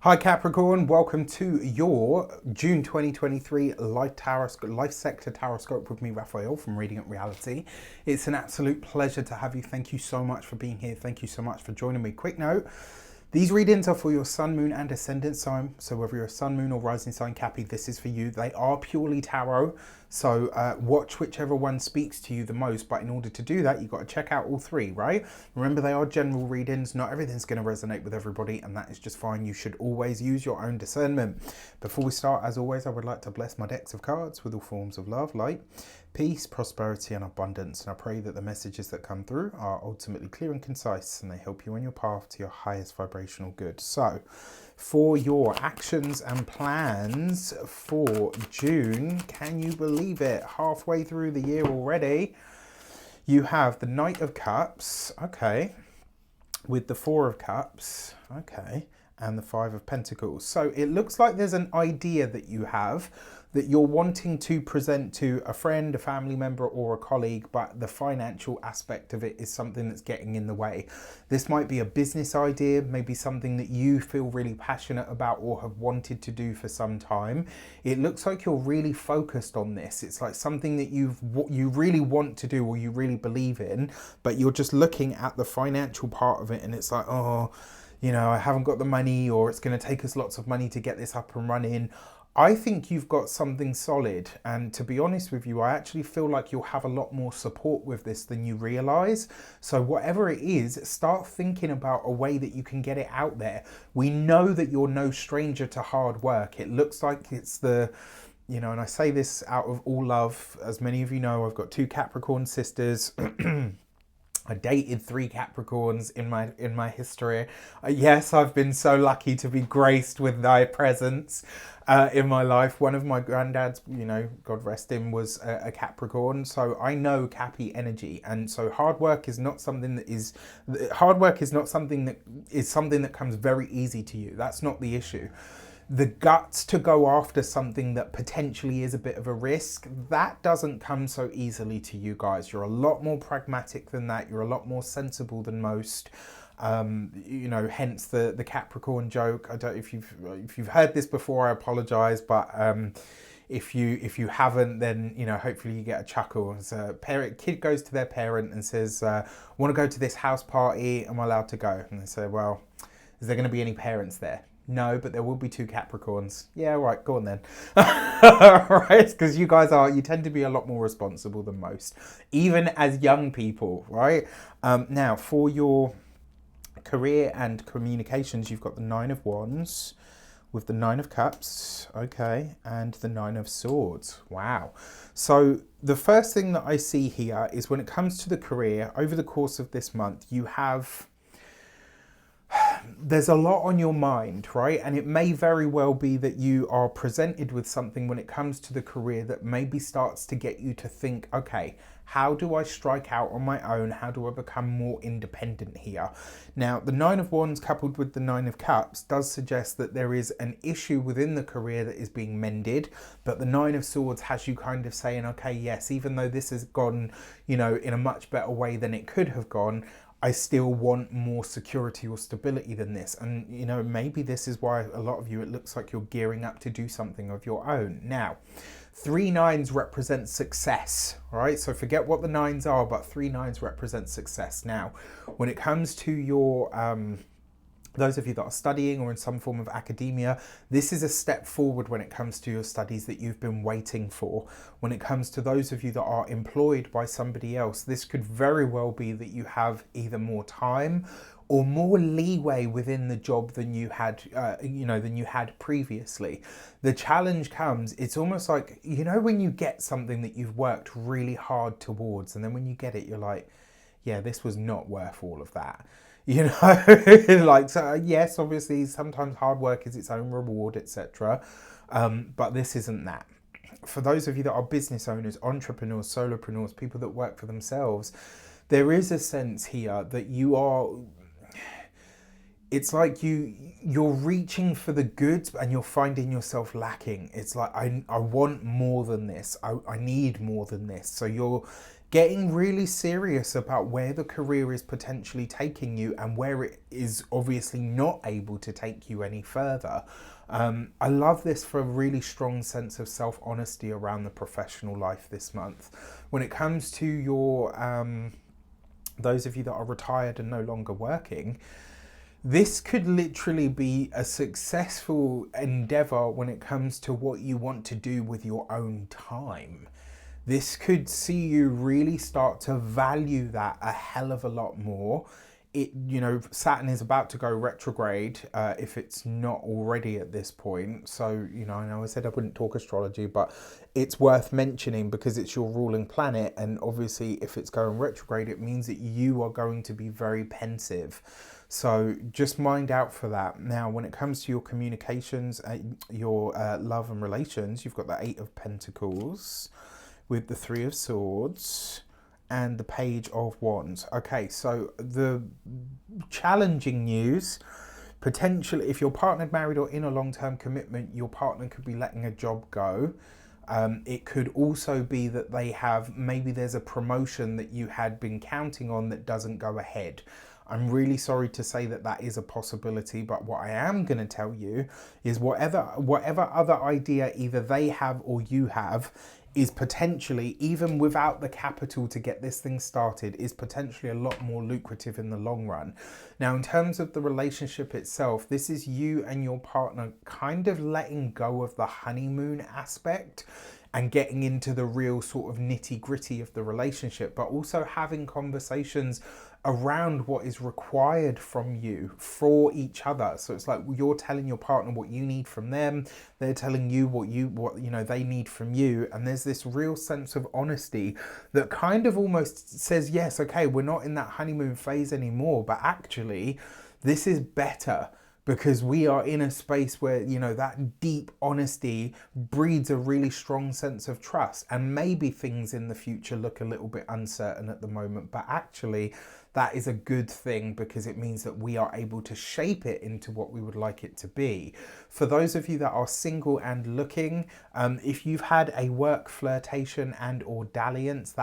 Hi Capricorn, welcome to your June 2023 Life Sector Tarot with me, Raphael from Reydiant Reality. It's an absolute pleasure to have you. Thank you so much for being here. Thank you so much for joining me. Quick note, these readings are for your sun, moon and ascendant sign. So whether you're a sun, moon or rising sign, Cappy, this is for you. They are purely tarot. So watch whichever one speaks to you the most. But in order to do that, you've got to check out all three, right? Remember, they are general readings. Not everything's going to resonate with everybody, and that is just fine. You should always use your own discernment. Before we start, as always, I would like to bless my decks of cards with all forms of love, light, peace, prosperity and abundance. And I pray that the messages that come through are ultimately clear and concise, and they help you on your path to your highest vibrational good. So for your actions and plans for June, can you believe it? Halfway through the year already. You have the Knight of Cups, okay, with the Four of Cups, okay, and the Five of Pentacles. So it looks like there's an idea that you have that you're wanting to present to a friend, a family member or a colleague, but the financial aspect of it is something that's getting in the way. This might be a business idea, maybe something that you feel really passionate about or have wanted to do for some time. It looks like you're really focused on this. It's like something that you really want to do or you really believe in, but you're just looking at the financial part of it and it's like, oh, you know, I haven't got the money, or it's going to take us lots of money to get this up and running. I think you've got something solid, and to be honest with you, I actually feel like you'll have a lot more support with this than you realize. So whatever it is, start thinking about a way that you can get it out there. We know that you're no stranger to hard work. It looks like it's the, you know, and I say this out of all love, as many of you know, I've got two Capricorn sisters. I dated 3 Capricorns in my history. Yes, I've been so lucky to be graced with thy presence in my life. One of my granddads, you know, God rest him, was a Capricorn. So I know Cappy energy, and so hard work is not something that comes very easy to you. That's not the issue. The guts to go after something that potentially is a bit of a risk, that doesn't come so easily to you guys. You're a lot more pragmatic than that. You're a lot more sensible than most. You know, hence the Capricorn joke. I don't, if you've heard this before, I apologize, but if you haven't, then, you know, hopefully you get a chuckle. As a kid goes to their parent and says, want to go to this house party, am I allowed to go? And they say, well, is there going to be any parents there? No, but there will be 2 Capricorns. Yeah, right, go on then. Right, because you tend to be a lot more responsible than most, even as young people, right? Now, for your career and communications, you've got the 9 of Wands with the 9 of Cups, okay, and the 9 of Swords. Wow. So the first thing that I see here is when it comes to the career, over the course of this month, there's a lot on your mind, right? And it may very well be that you are presented with something when it comes to the career that maybe starts to get you to think, okay, how do I strike out on my own? How do I become more independent here? Now, the 9 of Wands coupled with the 9 of Cups does suggest that there is an issue within the career that is being mended, but the 9 of Swords has you kind of saying, okay, yes, even though this has gone, you know, in a much better way than it could have gone, I still want more security or stability than this. And, you know, maybe this is why a lot of you, it looks like you're gearing up to do something of your own. Now, 3 9s represent success, right? So forget what the 9s are, but 3 9s represent success. Now, when it comes to your, those of you that are studying or in some form of academia, this is a step forward when it comes to your studies that you've been waiting for. When it comes to those of you that are employed by somebody else, this could very well be that you have either more time or more leeway within the job than you had, than you had previously. The challenge comes, it's almost like, you know, when you get something that you've worked really hard towards, and then when you get it, you're like, yeah, this was not worth all of that. You know, like, so yes, obviously sometimes hard work is its own reward, etc. But this isn't that. For those of you that are business owners, entrepreneurs, solopreneurs, people that work for themselves, there is a sense here that you are, it's like you're reaching for the goods and you're finding yourself lacking. It's like, I want more than this. I need more than this. So getting really serious about where the career is potentially taking you and where it is obviously not able to take you any further. I love this for a really strong sense of self-honesty around the professional life this month. When it comes to your, those of you that are retired and no longer working, this could literally be a successful endeavor when it comes to what you want to do with your own time. This could see you really start to value that a hell of a lot more. Saturn is about to go retrograde, if it's not already at this point. So, I know I said I wouldn't talk astrology, but it's worth mentioning because it's your ruling planet. And obviously, if it's going retrograde, it means that you are going to be very pensive. So just mind out for that. Now, when it comes to your communications, your love and relations, you've got the 8 of Pentacles with the 3 of Swords and the Page of Wands. Okay, so the challenging news, potentially, if you're partnered, married, or in a long-term commitment, your partner could be letting a job go. It could also be that maybe there's a promotion that you had been counting on that doesn't go ahead. I'm really sorry to say that is a possibility, but what I am going to tell you is whatever other idea either they have or you have is potentially, even without the capital to get this thing started, is potentially a lot more lucrative in the long run. Now, in terms of the relationship itself, this is you and your partner kind of letting go of the honeymoon aspect and getting into the real sort of nitty-gritty of the relationship, but also having conversations around what is required from you for each other. So it's like you're telling your partner what you need from them, they're telling you what they need from you, and there's this real sense of honesty that kind of almost says, yes, okay, we're not in that honeymoon phase anymore, but actually this is better, because we are in a space where, that deep honesty breeds a really strong sense of trust. And maybe things in the future look a little bit uncertain at the moment, but actually that is a good thing, because it means that we are able to shape it into what we would like it to be. For those of you that are single and looking, if you've had a work flirtation and or dalliance,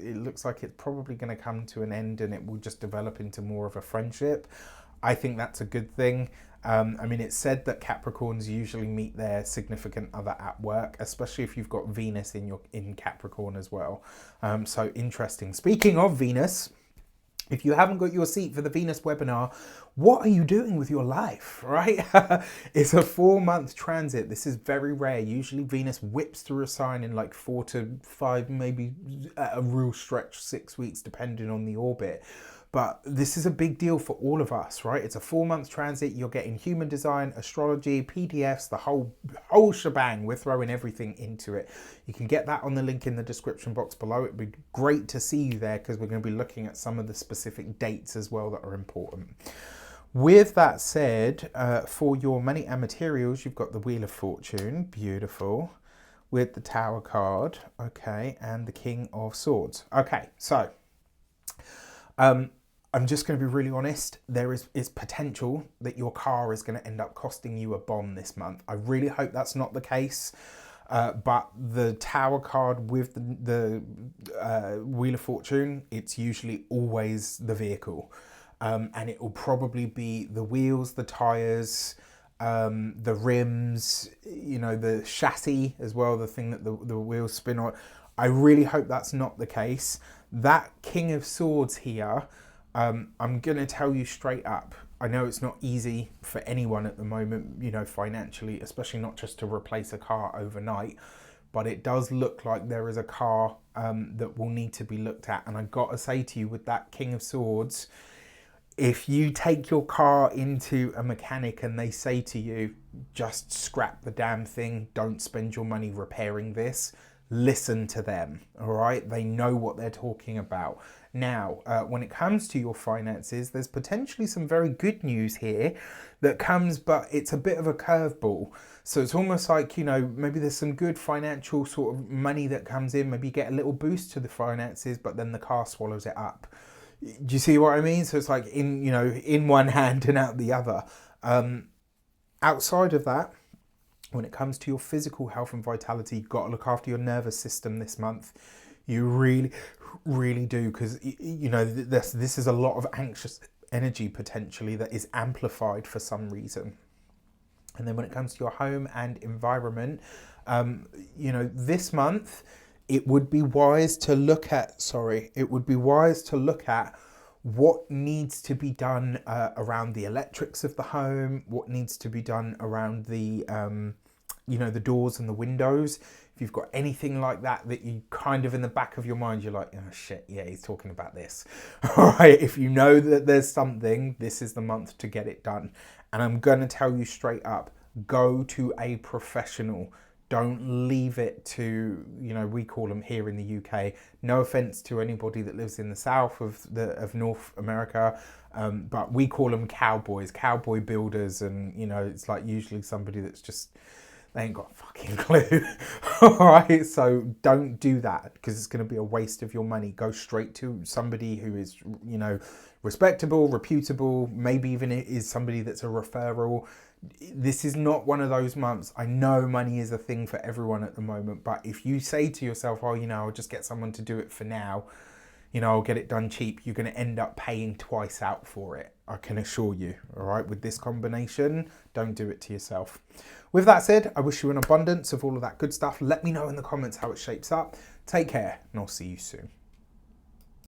it looks like it's probably going to come to an end and it will just develop into more of a friendship. I think that's a good thing. It's said that Capricorns usually meet their significant other at work, especially if you've got Venus in Capricorn as well. So interesting. Speaking of Venus, if you haven't got your seat for the Venus webinar, what are you doing with your life, right? It's a 4-month transit. This is very rare. Usually Venus whips through a sign in like 4 to 5, maybe at a real stretch, 6 weeks, depending on the orbit. But this is a big deal for all of us, right? It's a 4-month transit. You're getting human design, astrology, PDFs, the whole shebang. We're throwing everything into it. You can get that on the link in the description box below. It'd be great to see you there, because we're going to be looking at some of the specific dates as well that are important. With that said, for your money and materials, you've got the Wheel of Fortune, beautiful, with the Tower card, okay, and the King of Swords. Okay, so I'm just going to be really honest. There is potential that your car is going to end up costing you a bomb this month. I really hope that's not the case. But the Tower card with the Wheel of Fortune, it's usually always the vehicle. And it will probably be the wheels, the tires, the rims, the chassis as well, the thing that the wheels spin on. I really hope that's not the case. That King of Swords here, I'm going to tell you straight up, I know it's not easy for anyone at the moment, financially, especially not just to replace a car overnight, but it does look like there is a car that will need to be looked at. And I got to say to you, with that King of Swords, if you take your car into a mechanic and they say to you, just scrap the damn thing, don't spend your money repairing this, listen to them, all right? They know what they're talking about. Now, when it comes to your finances, there's potentially some very good news here that comes, but it's a bit of a curveball. So it's almost like, maybe there's some good financial sort of money that comes in, maybe you get a little boost to the finances, but then the car swallows it up. Do you see what I mean? So it's like in one hand and out the other. Outside of that, when it comes to your physical health and vitality, you've got to look after your nervous system this month. You really, really do, because you know this is a lot of anxious energy potentially that is amplified for some reason. And then when it comes to your home and environment, you know, this month it would be wise to look at. It would be wise to look at what needs to be done around the electrics of the home, what needs to be done around the you know, the doors and the windows. If you've got anything like that you kind of in the back of your mind, you're like, oh shit, yeah, he's talking about this. All right, if you know that there's something, this is the month to get it done. And I'm going to tell you straight up, go to a professional. Don't leave it to, you know, we call them here in the UK. No offense to anybody that lives in the south of North America, but we call them cowboys, cowboy builders, and you know, it's like usually somebody that's just, they ain't got a fucking clue. All right, so don't do that, because it's going to be a waste of your money. Go straight to somebody who is, you know, respectable, reputable, maybe even it is somebody that's a referral. This is not one of those months. I know money is a thing for everyone at the moment, but if you say to yourself, oh, you know, I'll just get someone to do it for now, you know, I'll get it done cheap, you're going to end up paying twice out for it. I can assure you. All right, with this combination, don't do it to yourself. With that said, I wish you an abundance of all of that good stuff. Let me know in the comments how it shapes up. Take care, and I'll see you soon.